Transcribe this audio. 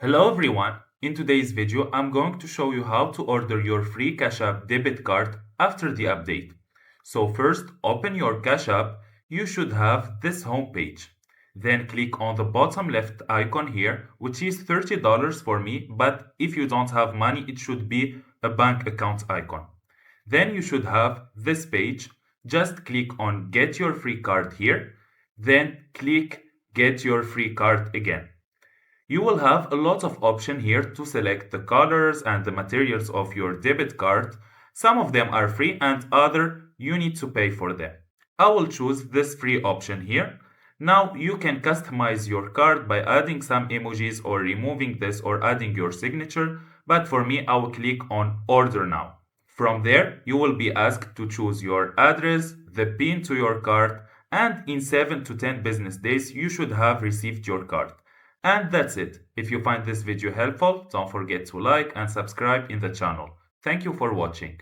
Hello everyone, in today's video I'm going to show you how to order your free Cash App debit card after the update. So first open your Cash App, you should have this home page. Then click on the bottom left icon here, which is $30 for me, but if you don't have money it should be a bank account icon. Then you should have this page, just click on get your free card here, then click get your free card again. You will have a lot of options here to select the colors and the materials of your debit card. Some of them are free and other you need to pay for them. I will choose this free option here. Now you can customize your card by adding some emojis or removing this or adding your signature, but for me I will click on order now. From there you will be asked to choose your address, the PIN to your card, and in 7 to 10 business days you should have received your card. And that's it. If you find this video helpful, don't forget to like and subscribe in the channel. Thank you for watching.